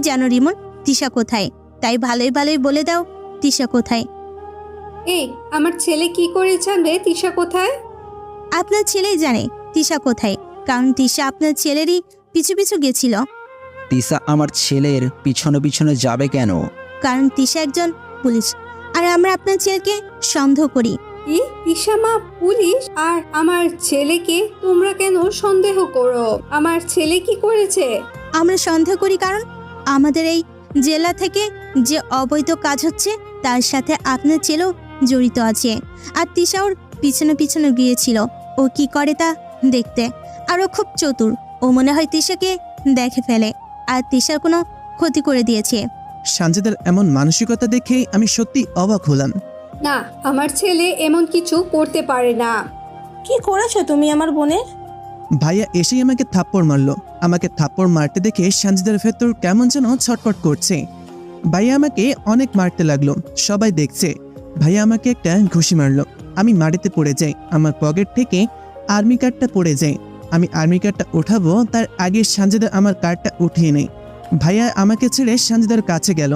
জানো রিমন তিশা কোথায়? তাই ভালোই ভালোই বলে দাও তিশা কোথায়। এই আমার ছেলে কি করে জানবে তিশা কোথায়? আপনার ছেলেই জানে তিশা কোথায়, কারণ তিশা আপনার ছেলেরই পিছু পিছু গেছিল। তিশা আমার ছেলের পিছনে পিছনে যাবে কেন? কারণ তিশা একজন পুলিশ, আর আমরা আপনার ছেলেকে সন্দেহ করি। কি তিশা মা পুলিশ আর আমার ছেলেকে তোমরা কেন সন্দেহ করো? আমার ছেলে কি করেছে? আমরা সন্দেহ করি কারণ আমাদের এই জেলা থেকে যে অবৈধ কাজ হচ্ছে তার সাথে আপনার ছেলেও জড়িত আছে। আর তিশা ওর পিছনে পিছনে গিয়েছিল ও কি করে তা দেখতে। আর ও খুব চতুর, ও মনে হয় তিশাকে দেখে ফেলে আর তিশার কোনো ক্ষতি করে দিয়েছে। সানজিদার এমন মানসিকতা দেখে আমি সত্যি অবাক হলাম। না, আমার ছেলে এমন কিছু করতে পারে না। কি করেছো তুমি আমার বোনের? ভাইয়া এসেই আমাকে থাপ্পড় মারলো। আমাকে থাপ্পড় মারতে দেখে সানজিদার ভেতর কেমন যেন ছটফট করছে। ভাইয়া আমাকে অনেক মারতে লাগলো, সবাই দেখছে। ভাইয়া আমাকে একটা ঘুষি মারলো, আমি মাটিতে পড়ে যাই। আমার পকেট থেকে আর্মি কার্ডটা পড়ে যায়। আমি আর্মি কার্ডটা উঠাবো তার আগে সানজিদা আমার কার্ডটা উঠিয়ে নেয়। ভাইয়া আমাকে ছেড়ে সানজিদার কাছে গেল।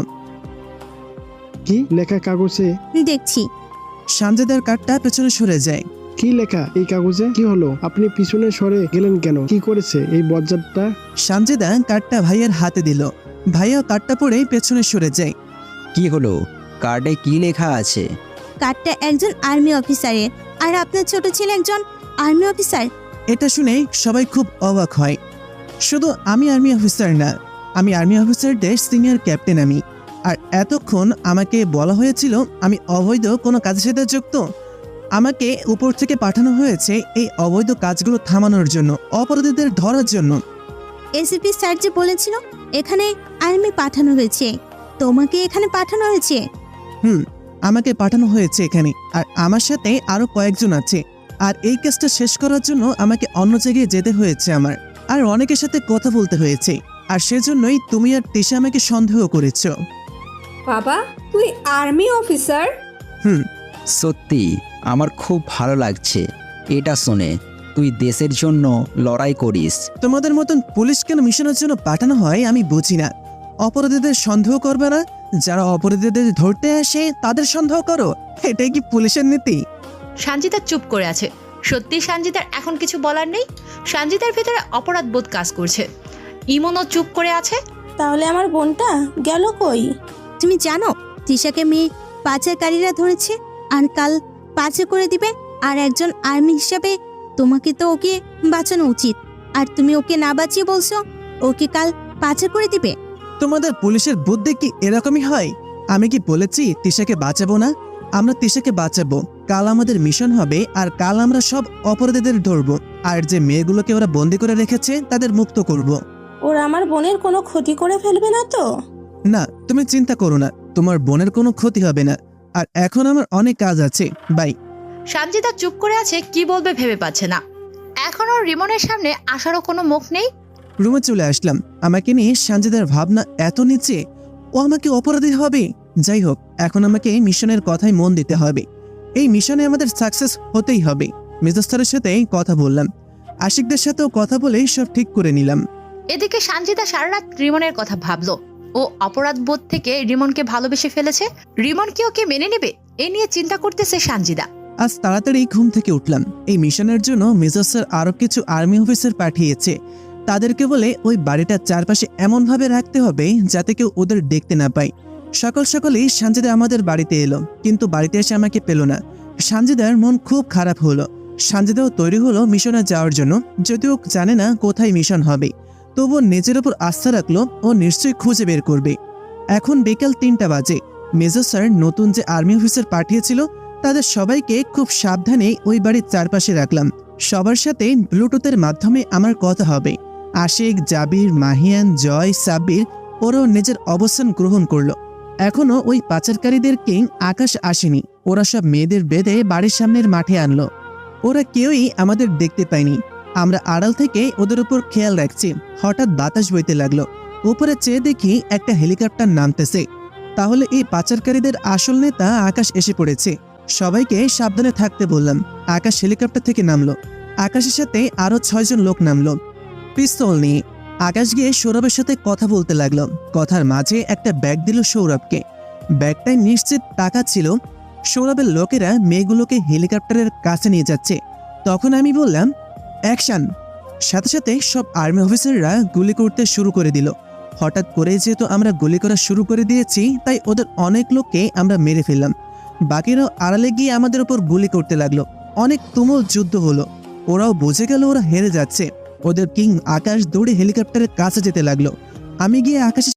কি লেখা কাগজে? দেখছি। সানজিদার কার্ডটা পেছনে সরে যায়। কি লেখা এই কাগজে? কি হলো, আপনি পিছনে সরে গেলেন কেন? কি করেছে এই বজ্জাতটা? সানজিদা কার্ডটা ভাইয়ার হাতে দিল। ভাইয়া কার্ডটা পড়ে পেছনে সরে যায়। কি হলো? কার্ডে কি লেখা আছে? কার্ডটা একজন আর্মি অফিসারের, আর আপনার ছোট ছেলে একজন আর্মি অফিসার। এটা শুনে সবাই খুব অবাক হয়। শুধু আমি আর্মি অফিসার না, আমি আর্মি অফিসারদের সিনিয়র ক্যাপ্টেন আমি। আর এতক্ষণ আমাকে বলা হয়েছিল আমি অবৈধ কোনো কাজের সাথে যুক্ত। আমাকে উপর থেকে পাঠানো হয়েছে এই অবৈধ কাজগুলো থামানোর জন্য, অপরাধীদের ধরার জন্য। এসিপি স্যার যে বলেছিল এখানে আর্মি পাঠানো হয়েছে, তোমাকে এখানে পাঠানো হয়েছে। আমাকে পাঠানো হয়েছে এখানে, আর আমার সাথে আরো কয়েকজন আছে। আর এই কাজটা শেষ করার জন্য আমাকে অন্য জায়গায় যেতে হয়েছে আমার, আর অনেকের সাথে কথা বলতে হয়েছে। আর সেজন্যই তুমি আর তিশা আমাকে সন্দেহ করেছো। বাবা, তুই আর্মি অফিসার? সত্যি আমার খুব ভালো লাগছে এটা শুনে। তুই দেশের জন্য লড়াই করিস। তোমাদের মতন পুলিশ কেন মিশনের জন্য পাঠানো হয় আমি বুঝি না। অপরাধীদের সন্দেহ করবে না, যারা অপরাধীদের ধরতে আসে তাদের সন্দেহ করো। এটাই কি পুলিশের নীতি? সানজিদা চুপ করে আছে। সত্যি সানজিদার এখন কিছু বলার নেই। সানজিদার ভেতরে অপরাধ বোধ কাজ করছে। ইমনও চুপ করে আছে। তাহলে আমার বোনটা গেল কই? তুমি জানো তিশাকে মেয়ে পাচারকারীরা ধরেছে, আর কাল পাচার করে দিবে। আর একজন আর্মি হিসাবে তোমাকে তো ওকে বাঁচানো উচিত, আর তুমি ওকে না বাঁচিয়ে বলছো ওকে কাল পাচার করে দিবে। তোমাদের পুলিশের বুদ্ধি কি এরকমই হয়? আমি কি বলেছি তিশাকে বাঁচাবো না? আমরা তিশাকে বাঁচাবো। কাল আমাদের মিশন হবে, আর কাল আমরা সব অপরাধীদের ধরবো। আর যে মেয়েগুলোকে ওরা বন্দি করে রেখেছে তাদের মুক্ত করব। ওরা আমার বোনের কোনো ক্ষতি করে ফেলবে না তো? না, তুমি চিন্তা করো না, তোমার বোনের কোনো ক্ষতি হবে না। আর এখন আমার অনেক কাজ আছে, বাই। সানজিদা চুপ করে আছে, কি বলবে ভেবে পাচ্ছে না। এখনও রিমনের সামনে আসারও কোনো মুখ নেই। রুমে চলে আসলাম। আমাকে নিয়ে সানজিদার ভাবনা এত নিচে, ও আমাকে অপরাধী হবে। যাই হোক, এখন আমাকে এই মিশনের কথাই মন দিতে হবে। এই মিশনে আমাদের সাকসেস হতেই হবে। মেজর স্যারের সাথে কথা বললাম, আশিকদের সাথেও কথা বলে সব ঠিক করে নিলাম। এদিকে সানজিদা সারা রাত রিমনের কথা ভাবলো। ও অপরাধ বোধ থেকে রিমনকে ভালোবেসে ফেলেছে। রিমন কি ওকে মেনে নেবে এ নিয়ে চিন্তা করতেছে সানজিদা। আজ তাড়াতাড়ি ঘুম থেকে উঠলাম। এই মিশনের জন্য মেজর স্যার আরো কিছু আর্মি অফিসার পাঠিয়েছে। তাদেরকে বলে ওই বাড়িটার চারপাশে এমনভাবে রাখতে হবে যাতে কেউ ওদের দেখতে না পায়। সকাল সকালেই সানজিদা আমাদের বাড়িতে এলো, কিন্তু বাড়িতে এসে আমাকে পেল না। সানজিদার মন খুব খারাপ হলো। সানজিদাও তৈরি হলো মিশনে যাওয়ার জন্য, যদিও জানে না কোথায় মিশন হবে। তবুও নিজের ওপর আস্থা রাখলো ও নিশ্চয়ই খুঁজে বের করবে। এখন বিকাল 3টা বাজে। মেজর স্যার নতুন যে আর্মি অফিসার পাঠিয়েছিল তাদের সবাইকে খুব সাবধানে ওই বাড়ির চারপাশে রাখলাম। সবার সাথে ব্লুটুথের মাধ্যমে আমার কথা হবে। আশিক, জাবির, মাহিয়ান, জয়, সাব্বির ওরাও নিজের অবস্থান গ্রহণ করলো। এখনো ওই পাচারকারীদের কিং আকাশ আসেনি। ওরা সব মেয়েদের বেঁধে বাড়ির সামনের মাঠে আনলো। ওরা কেউই আমাদের দেখতে পায়নি। আমরা আড়াল থেকে ওদের উপর খেয়াল রাখছি। হঠাৎ বাতাস বইতে লাগলো। উপরে চেয়ে দেখি একটা হেলিকপ্টার নামতেছে। তাহলে এই পাচারকারীদের আসল নেতা আকাশ এসে পড়েছে। সবাইকে সাবধানে থাকতে বললাম। আকাশ হেলিকপ্টার থেকে নামলো। আকাশের সাথে আরো 6 জন লোক নামলো, পিস্তল নিয়ে। আকাশ গিয়ে সৌরভের সাথে কথা বলতে লাগলো। কথার মাঝে একটা ব্যাগ দিল সৌরভকে। ব্যাগটায় নিশ্চিত টাকা ছিল। সৌরভের লোকেরা মেয়েগুলোকে হেলিকপ্টারের কাছে নিয়ে যাচ্ছে। তখন আমি বললাম, অ্যাকশন। সাথে সাথে সব আর্মি অফিসাররা গুলি করতে শুরু করে দিল। হঠাৎ করে যেহেতু আমরা গুলি করা শুরু করে দিয়েছি, তাই ওদের অনেক লোককে আমরা মেরে ফেললাম। বাকিরাও আড়ালে গিয়ে আমাদের উপর গুলি করতে লাগলো। অনেক তুমুল যুদ্ধ হলো। ওরাও বুঝে গেল ওরা হেরে যাচ্ছে। ওদের কিং আকাশ দৌড়ে হেলিকপ্টারের কাছে যেতে লাগলো। আমি গিয়ে আকাশের